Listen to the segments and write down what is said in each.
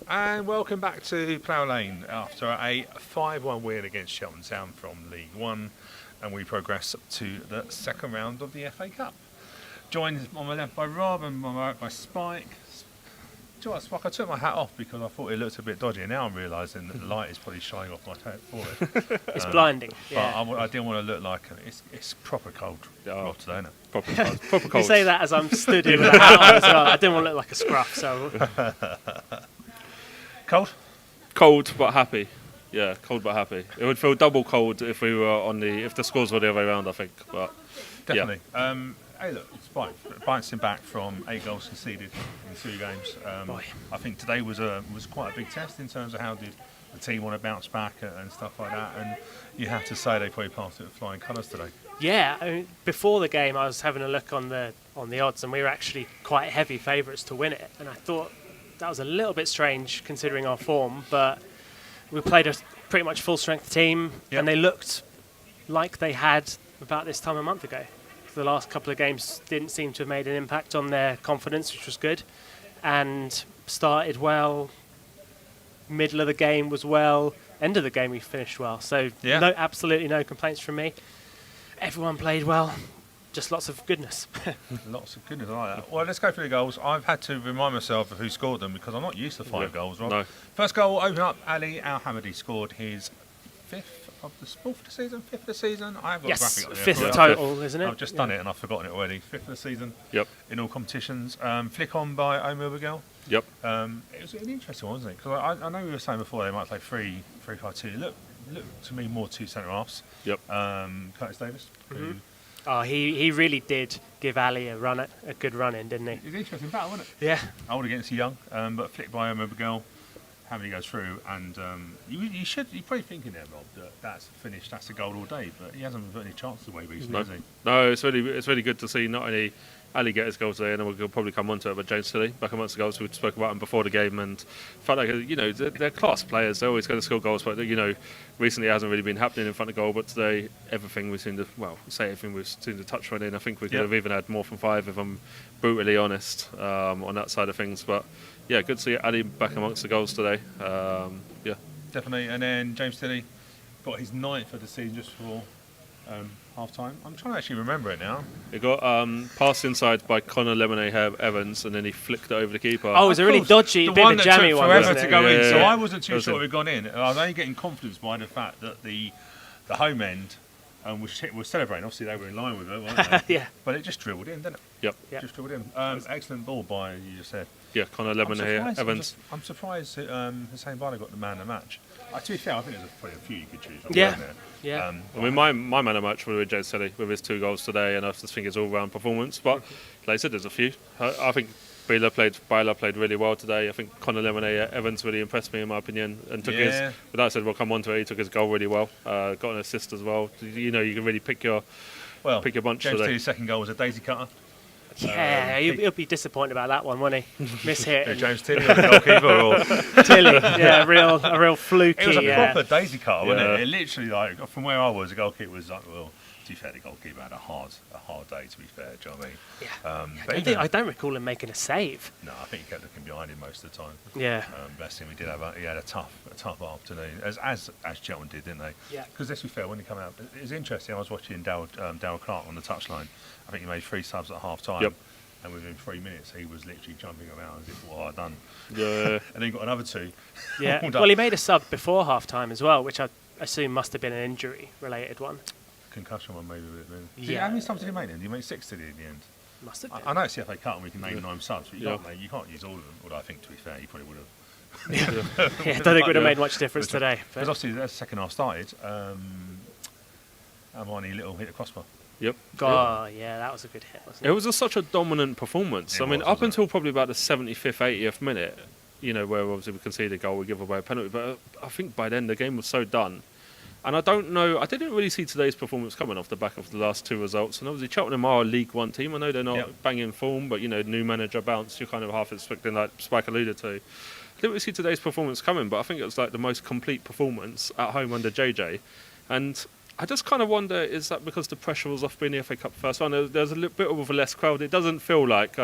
And welcome back to Plough Lane after a 5-1 win against Cheltenham Town from League One, and we progress to the second round of the FA Cup. Joined on my left by Rob and on my right by Spike. Do you know what, Spike? I took my hat off because I thought it looked a bit dodgy, and now I'm realising that the light is probably shining off my forehead. It's blinding. Yeah. But I didn't want to look like it's proper cold Rob today, isn't it? Proper cold. Proper cold. You say that as I'm stood here with a hat on as well. I didn't want to look like a scruff, so... Cold? Cold but happy. Yeah, cold but happy. It would feel double cold if we were if the scores were the other way around, I think. But definitely. Yeah. Hey, look, it's bouncing back from 8 goals conceded in 2 games. I think today was quite a big test in terms of how did the team want to bounce back and stuff like that. And you have to say they probably passed it with flying colours today. Yeah, I mean, before the game, I was having a look on the odds, and we were actually quite heavy favourites to win it. And I thought that was a little bit strange considering our form, but we played a pretty much full-strength team, and they looked like they had about this time a month ago. The last couple of games didn't seem to have made an impact on their confidence, which was good, and started well. Middle of the game was well. End of the game we finished well. So absolutely no complaints from me. Everyone played well. Just lots of goodness. Lots of goodness, I like that. Well, let's go through the goals. I've had to remind myself of who scored them because I'm not used to 5 goals, Rob. No. First goal, open up, Ali Al-Hamadi scored his 5th of the season. I have got a graphic up there. 5th total, isn't it? I've just done it and I've forgotten it already. 5th of the season. Yep. In all competitions. Flick on by Omar Bagel. Yep. It was an interesting one, wasn't it? Because I know we were saying before they might play 3-5-2. Look to me more 2 centre halves. Yep. Curtis Davis. Mm-hmm. Oh, he really did give Ali a good run in, didn't he? It was an interesting battle, wasn't it? Yeah. Old against young, but flicked by Omar Bagel. Hamady goes through, and you're probably thinking there, Rob, that that's finished, that's a goal all day, but he hasn't put any chances away recently, has he? No, it's really good to see not only Ali get his goal today, and then we'll probably come on to it, but James Tilley back amongst the goals. We spoke about him before the game, and felt like they're class players. They're always going to score goals, but recently it hasn't really been happening in front of goal. But today, everything we've seen we've seen the touch run in. I think we could have even had more than 5 if I'm brutally honest on that side of things. But yeah, good to see Ali back amongst the goals today. Definitely. And then James Tilley got his 9th of the season just for half time. I'm trying to actually remember it now. He got passed inside by Connor Lemonade Evans, and then he flicked it over the keeper. Oh, it was a really dodgy, bit of a jammy one. Forever to go in, so Yeah. I wasn't too sure it had gone in. I was only getting confidence by the fact that the home end was celebrating. Obviously, they were in line with it, weren't they? Yeah. But it just dribbled in, didn't it? Yep. Just dribbled in. Excellent ball by, you just said. Yeah, Connor Lemonade Evans. I'm surprised that Hussein Bala got the man of the match. To be fair, I think there's probably a few you could choose from. Yeah. Wasn't there? Yeah. I mean, my man of the match would be James Tilley with his 2 goals today, and I just think it's all-round performance. But like I said, there's a few. I think Baylor played really well today. I think Connor Lemonade Evans really impressed me in my opinion, and took his. But that said, we'll come on to it. He took his goal really well. Got an assist as well. You can really pick your bunch James today. Tilley's second goal was a daisy cutter. Yeah, he'll be disappointed about that one, won't he? Miss hit. James Tilley, the goalkeeper, or Tilley, yeah, a real fluky. it was a proper daisy cutter, wasn't it? It literally, like, from where I was, the goalkeeper was like, well, to be fair, the goalkeeper had a hard day. To be fair, do you know what I mean? Yeah. I don't recall him making a save. No, I think he kept looking behind him most of the time. Yeah. Bless him. He had a tough afternoon, as Cheltenham did, didn't they? Yeah. Because let's be fair, when he came out, it was interesting. I was watching Darryl Clark on the touchline. I think he made 3 subs at half time. Yep. And within 3 minutes, he was literally jumping around as if, what I'd done. Yeah. And then got another 2. Yeah. Well, he made a sub before half time as well, which I assume must have been an injury-related one. Concussion one, maybe. Yeah. How many subs did he make then? Did he make 6 in the end? Must have been. I know it's the FA Cup and we can name 9 subs, but you can't use all of them. Although I think, to be fair, he probably would have. I don't think it would have made much difference today. Because obviously, as the second half started, Armani Little hit the crossbar. Yep. Oh, yeah, that was a good hit, wasn't it? It was such a dominant performance. Up until probably about the 75th, 80th minute, where obviously we conceded a goal, we give away a penalty. But I think by then the game was so done. And I don't know, I didn't really see today's performance coming off the back of the last 2 results. And obviously Cheltenham are a League One team. I know they're not banging form, but, new manager bounce, you're kind of half expecting, like Spike alluded to. I didn't really see today's performance coming, but I think it was like the most complete performance at home under JJ. And I just kind of wonder, is that because the pressure was off being the FA Cup first one? There's a little bit of a less crowd. It doesn't feel like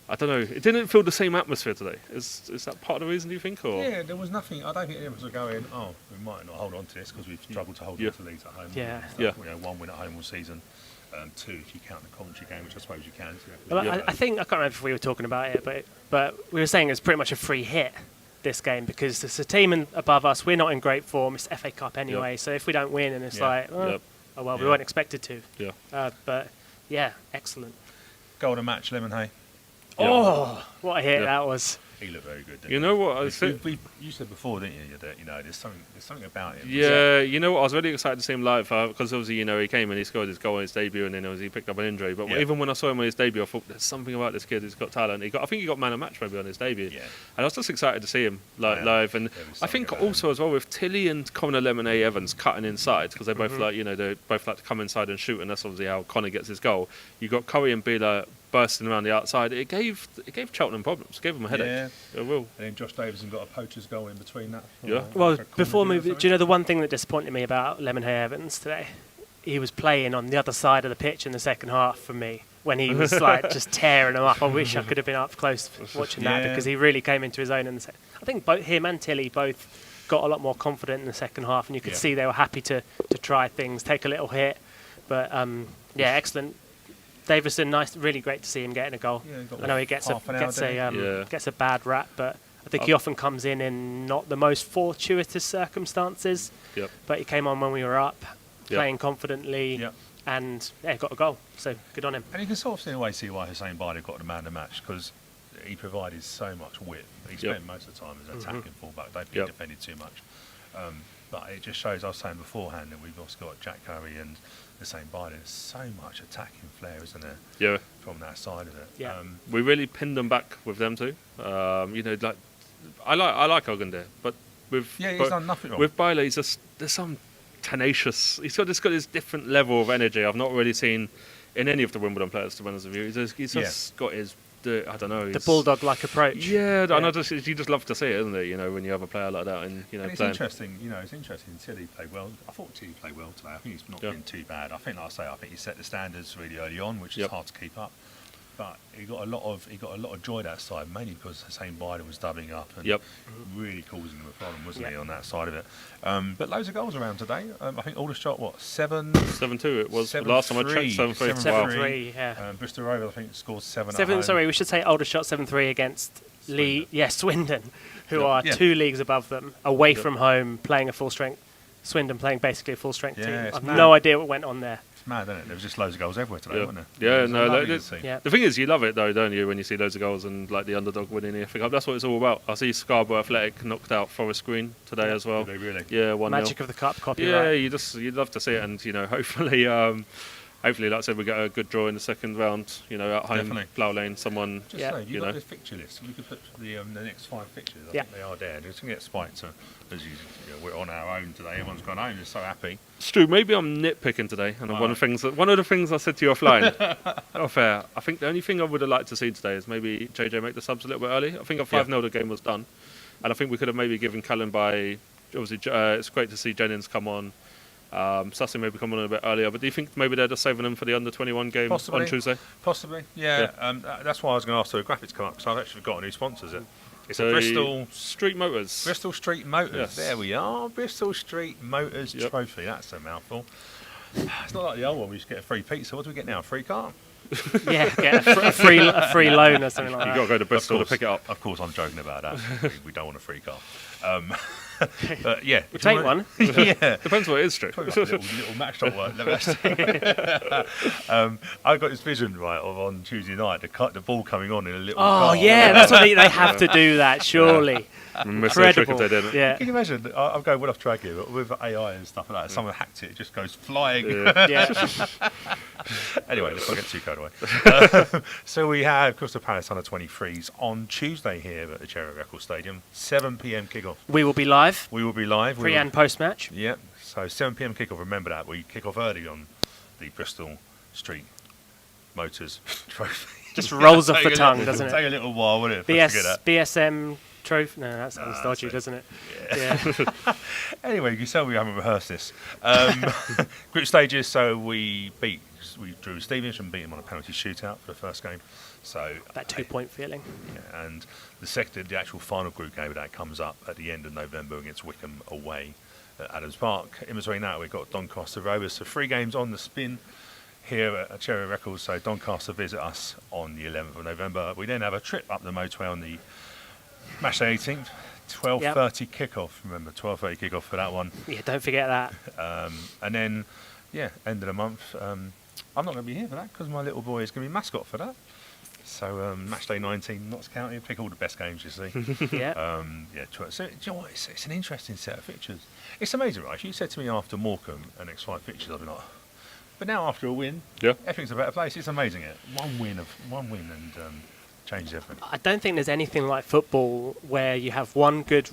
I don't know. It didn't feel the same atmosphere today. Is that part of the reason, do you think? Or Yeah, there was nothing. I don't think anyone was going, oh, we might not hold on to this because we've struggled to hold on to Leeds at home. Yeah. You know, 1 win at home all season. 2 if you count the Coventry game, which I suppose you can. Well, I think, I can't remember if we were talking about it, but we were saying it's pretty much a free hit, this game, because it's a team above us. We're not in great form. It's FA Cup anyway, so if we don't win, and it's like, oh well, we weren't expected to. Yeah. But yeah, excellent. Golden match, Lemonhay. Oh, what a hit that was. He looked very good, didn't you he? know what I said? You said before, didn't you, that there's something about him. Yeah, you know what? I was really excited to see him live because obviously, he came and he scored his goal on his debut, and then obviously he picked up an injury. But even when I saw him on his debut, I thought there's something about this kid. He's got talent. I think he got man of match maybe on his debut. Yeah. And I was just excited to see him live. And I think also as well with Tilly and Connor Lemonade Evans cutting inside because they both they both like to come inside and shoot, and that's obviously how Connor gets his goal. You got Curry and Bila bursting around the outside. It gave Cheltenham problems. It gave them a headache. Yeah, it will. And then Josh Davison got a poacher's goal in between that. Yeah. Well, before moving, do you know the one thing that disappointed me about Lemonhay Evans today? He was playing on the other side of the pitch in the second half for me when he was like just tearing them up. I wish I could have been up close watching that because he really came into his own in the second. I think both him and Tilly both got a lot more confident in the second half, and you could see they were happy to try things, take a little hit. But excellent. Davison, nice, really great to see him getting a goal. Yeah, I know he gets a bad rap, but I think he often comes in not the most fortuitous circumstances. Yep. But he came on when we were up, playing confidently, and got a goal. So good on him. And you can sort of in a way see why Hussein Bida got the man of the match because he provided so much width. He spent most of the time as an attacking fullback. Don't think he defended too much. But it just shows, I was saying beforehand, that we've also got Jack Curry and Hussein Bida. There's so much attacking flair, isn't there? Yeah. From that side of it. Yeah. We really pinned them back with them too. Like I like Ogundere, but he's done nothing wrong. With Bida, there's some tenacious. He's got this different level of energy I've not really seen in any of the Wimbledon players. To be honest with you, he's just got his. I don't know. The bulldog-like approach. Yeah, and you just love to see it, isn't it? When you have a player like that, and it's interesting. It's interesting. Tilly played well. I thought Tilly played well today. I think he's not been too bad. I think, like I say, he set the standards really early on, which is hard to keep up. But he got a lot of joy that side, mainly because Hussein Bida was doubling up and really causing him a problem, wasn't he, on that side of it? But loads of goals around today. I think Aldershot, 7-2 it was. Last time I checked, 7-3. 7-3, yeah. Bristol Rovers, I think, scored 7 at 7. home. Sorry, we should say Aldershot 7-3 against Swindon, who are 2 leagues above them, away from home, playing a full-strength. Swindon playing basically a full-strength team. I've no idea what went on there. It's mad, isn't it? There was just loads of goals everywhere today, wasn't there? Yeah, the thing is, you love it though, don't you, when you see loads of goals and like the underdog winning the FA Cup. That's what it's all about. I see Scarborough Athletic knocked out Forest Green today as well. Did they really? Yeah, 1-0. Magic of the Cup copy. Yeah, you'd love to see it, and hopefully, like I said, we get a good draw in the second round. At home, Definitely. Plough Lane, someone. Just say, you got the fixture list. We could put the next 5 fixtures. I think they are there. Just to get spiked. As we're on our own today. Everyone's gone home. They're so happy. Stu, maybe I'm nitpicking today, and one of the things I said to you offline, off air. I think the only thing I would have liked to see today is maybe JJ make the subs a little bit early. I think a 5-0 the game was done, and I think we could have maybe given Callan by. Obviously, it's great to see Jennings come on. Sussy maybe come on a bit earlier, but do you think maybe they're just saving them for the under-21 game on Tuesday? Possibly, yeah. That's why I was going to ask the graphics come up, because I've actually forgotten who sponsors it. It's a Bristol Street Motors. Bristol Street Motors. Yes. There we are. Bristol Street Motors trophy. That's a mouthful. It's not like the old one. We just get a free pizza. What do we get now? A free car? Yeah, get a free loan or something like that. You've got to go to Bristol to pick it up. Of course, I'm joking about that. We don't want a free car. But yeah, we'll take one. Yeah, depends what it is, true. Little match-up work. I got this vision of on Tuesday night, the ball coming on in a little. car. Yeah, that's what they have to do. That surely. Incredible. Yeah. Can you imagine? I'm going well off track here, but with AI and stuff like that, someone hacked it just goes flying. Anyway, let's not get too carried away. So we have Crystal Palace under 23s on Tuesday here at the Cherry Record Stadium, 7 p.m. kickoff. We will be live. We will be live. Pre and post match. Yep. So 7 p.m. kickoff. Remember that. We kick off early on the Bristol Street Motors trophy. Just rolls off the tongue, doesn't it? Take a little while, wouldn't it? BSM trophy. No, that sounds dodgy, doesn't it? Yeah. Anyway, you can tell we haven't rehearsed this. Group stages. So we drew Stevenage and beat them on a penalty shootout for the first game. So That 2-point feeling. yeah, and the actual final group game of that comes up at the end of November against Wickham away at Adams Park. In between that, we've got Doncaster Rovers. So 3 games on the spin here at Cherry Records. So Doncaster visit us on the 11th of November. We then have a trip up the motorway on the match day 18th. 12:30 kickoff. Remember, 12:30 kickoff for that one. Yeah, don't forget that. And then, yeah, end of the month. I'm not going to be here for that because my little boy is going to be mascot for that. So match day 19, Notts County. Pick all the best games you see. Yeah. So, do you know what? It's an interesting set of fixtures. It's amazing, right? If you said to me after Morecambe and next 5 fixtures, I'd be like, but now after a win, everything's a better place. It's amazing. It one win and changes everything. I don't think there's anything like football where you have one good,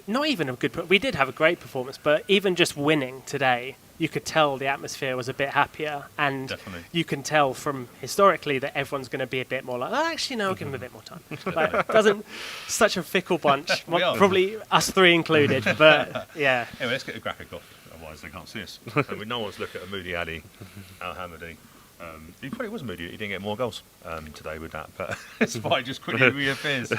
not even a good, we did have a great performance, but even just winning today, you could tell the atmosphere was a bit happier, and Definitely. you can tell from historically that everyone's going to be a bit more like, oh, actually, no, I'll give them a bit more time. Like, doesn't such a fickle bunch, We are. probably us 3 included, but yeah. Anyway, let's get the graphic off, otherwise they can't see us. And no one's looking at a Moody Ali, Al Hamadi. He probably was moody. He didn't get more goals today with that, but Spy just quickly reappears. I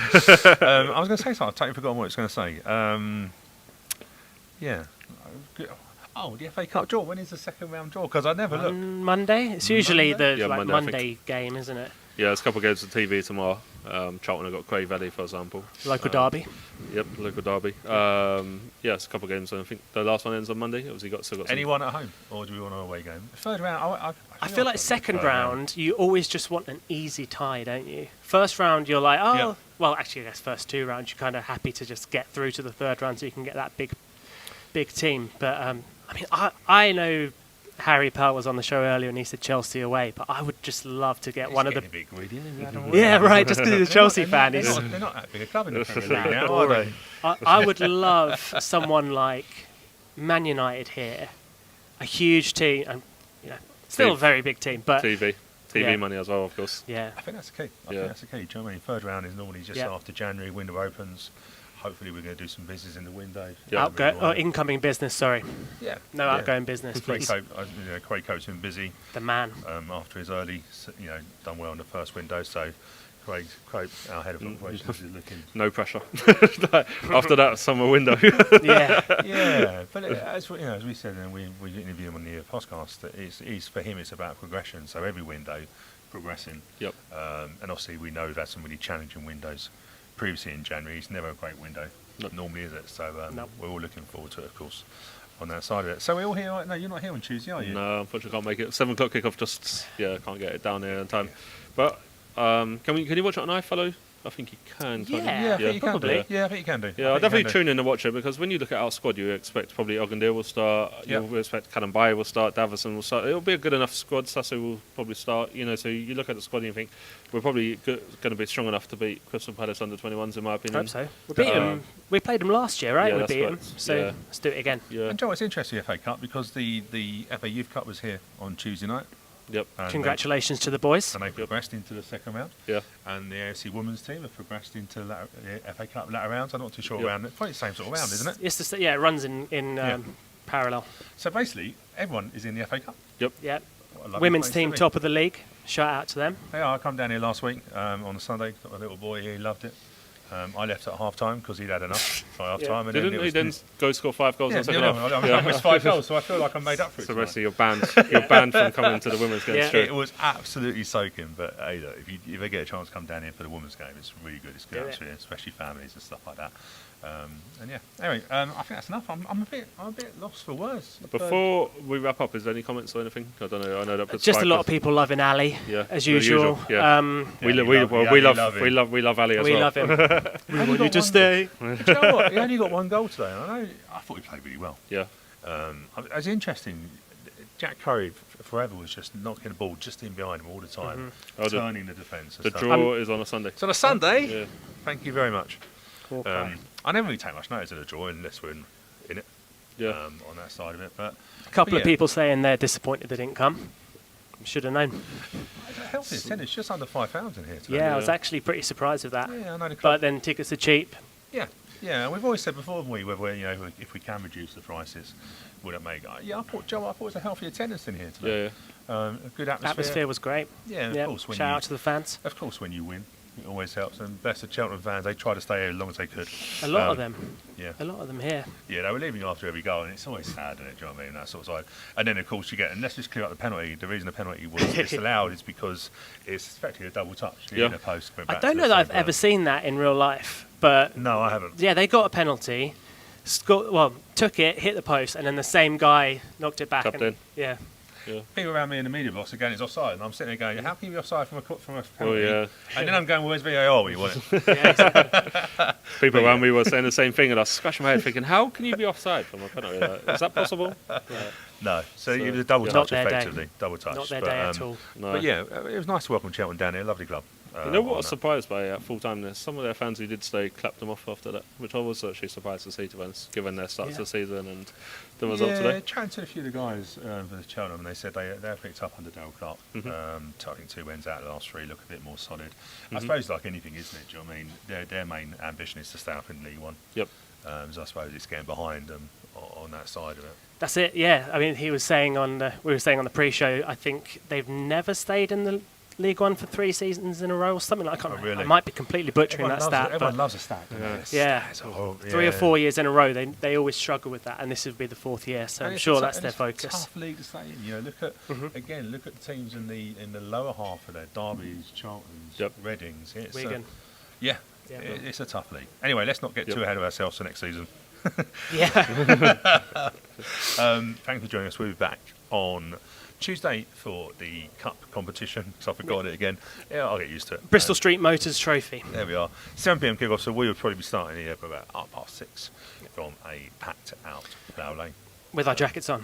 was going to say something. I've totally forgotten what I was going to say. Yeah. Oh, the FA Cup draw. When is the second round draw? Because I never look. Monday? It's usually Monday? the Monday, Monday game, isn't it? Yeah, there's a couple of games on TV tomorrow. Cheltenham have got Cray Valley, for example. Local derby. Yep, local derby. It's a couple of games. I think the last one ends on Monday. Obviously, still got some. Anyone at home, or do we want an away game? Third round. I feel like second round, you always just want an easy tie, don't you? First round, you're like, oh, Yeah. well, actually, I guess first 2 rounds, you're kind of happy to just get through to the third round so you can get that big team. But I mean, I know Harry Pell was on the show earlier and he said Chelsea away, but I would just love to get one of the. A bit greedy, Yeah, right. Just because he's a Chelsea fan, they're not that big a club in the Premier League now, are they? I would love someone like Man United here, a huge team, and still a very big team, but TV yeah. money as well, of course. yeah, I think that's the key. I think that's the key. Do you know what I mean? Third round is normally just Yeah. after January, window opens. Hopefully, we're going to do some business in the window. yeah. Incoming business. Sorry, Yeah. no outgoing business, please. Craig Coates been busy The man. after his early, done well in the first window. So, Craig, our head of operations, is looking. No pressure. After that summer window. Yeah, Yeah, but as we said, and we interviewed him on the podcast, that it's for him. It's about progression. So every window, progressing. Yep. And obviously, we know we've had some really challenging windows previously in January. It's never a great window. No. Normally, is it? So No. we're all looking forward to it, of course, on that side of it. So we're all here. Right? No, you're not here on Tuesday, are you? No, unfortunately, can't make it. 7 o'clock kickoff. Can't get it down here in time. But can you watch it on iFollow? I think you can. Yeah. Yeah, I think you can probably. do. Yeah, I think you can do. Yeah, I'll definitely tune in and watch it, because when you look at our squad, you expect probably Ogundale will start. Yeah. You'll expect Callum Bayer will start. Davison will start. It'll be a good enough squad. Sasso will probably start. So you look at the squad and you think we're probably going to be strong enough to beat Crystal Palace under 21s, in my I opinion. hope so. We beat him. We played him last year, right? Yeah, We that's beat him. correct. So Yeah. let's do it again. Yeah. And Joe, it's interesting, the FA Cup, because the FA Youth Cup was here on Tuesday night. Yep. And Congratulations to the boys. And they progressed into the second round. Yeah. And the AFC Women's team have progressed into the FA Cup latter rounds. I'm not too sure Yep. round. It's probably the same sort of round, isn't it? It's it runs in Yeah. parallel. So basically, everyone is in the FA Cup. Yep. Yeah. What a lovely Women's place team to be. top of the league. Shout out to them. Yeah, I come down here last week on a Sunday. Got my little boy here. He loved it. I left at half time because he'd had enough by half time. And Didn't he then go score 5 goals in the second half? I missed 5 goals, so I feel like I made up for it. So the rest of tonight. you're banned from coming to the women's game. Yeah. straight. It was absolutely soaking, but hey, look, if you ever get a chance to come down here for the women's game, it's really good. It's good Do it. atmosphere, especially families and stuff like that. And yeah, anyway, I think that's enough. I'm a bit lost for words. Before we wrap up, is there any comments or anything? I don't know. I know that puts Just a lot of Spikers- people loving Ali, Yeah, as the usual. Yeah. Yeah, we you love love- we yeah, love you love we him. love we love Ali as We well. love him. We Only want got you to one- stay. Do you know what? He only got 1 goal today. And I thought he played really well. Yeah. It was interesting. Jack Curry forever was just knocking the ball just in behind him all the time, Oh, the- turning the defence. The draw is on a Sunday. So on a Sunday, Yeah. thank you very much. Hawkeye. I never really take much notice of the draw unless we're in it Yeah. on that side of it. But A couple of yeah. people saying they're disappointed they didn't come. Should have known. healthy attendance, just under 5,000 here today. Yeah, I was actually pretty surprised with that. Yeah, I know the club. But then tickets are cheap. Yeah, Yeah, we've always said before, haven't we, whether if we can reduce the prices, would it make? Yeah, I thought it was a healthy attendance in here today. Yeah. A good atmosphere. Atmosphere was great. Yeah, of course. Shout out to the fans. Of course, when you win, it always helps. And bless the Cheltenham fans, they try to stay here as long as they could. A lot of them. Yeah. A lot of them here. Yeah, they were leaving after every goal, and it's always sad, isn't it? Do you know what I mean? That sort of side. And then, of course, and let's just clear up the penalty. The reason the penalty was disallowed is because it's effectively a double touch. Yeah. In a post, I don't know that I've ever seen that in real life, but No, I haven't. yeah, they got a penalty. Took it, hit the post, and then the same guy knocked it back. Tapped in. Yeah. People around me in the media box are going, it's offside. And I'm sitting there going, how can you be offside from a penalty? Oh, yeah. And then I'm going, well, where's VAR? What you want it? Yeah, exactly. People around me were saying the same thing, and I was scratching my head thinking, how can you be offside from a penalty? Is that possible? Yeah. No. So it was a double Not touch, their day. effectively. Double touch. Not their day at all. No. But yeah, it was nice to welcome Cheltenham down here. Lovely club. You know what I on was that. surprised by at full time? There's some of their fans who did stay clapped them off after that, which I was actually surprised to see, to be honest, given their start to the season and the result today. Chatting to a few of the guys for the Cheltenham, and they said they're picked up under Dale Clark. Tucking 2 wins out of the last 3, look a bit more solid. I suppose like anything, isn't it? Do you know what I mean? Their main ambition is to stay up in League One. Yep. So I suppose it's getting behind them on that side of it. That's it. Yeah. I mean, we were saying on the pre-show. I think they've never stayed in the League One for 3 seasons in a row or something like that. I can't remember. Really? I might be completely butchering that stat. Everyone but loves a stat. yeah. 3 or 4 years in a row, they always struggle with that, and this would be the 4th year. So I'm sure that's their focus. It's a tough league to stay in. Look at again. Look at the teams in the lower half of there: Derby's, Charlton's, Readings. It's Wigan. It's a tough league. Anyway, let's not get too ahead of ourselves for next season. Yeah. Thanks for joining us. We'll be back on Tuesday for the Cup competition, because I forgot it again. Yeah, I'll get used to it. Bristol Street Motors Trophy. There we are. 7 p.m. kickoff, so we would probably be starting here for about 6:30 from a packed out Plough Lane. With our jackets on.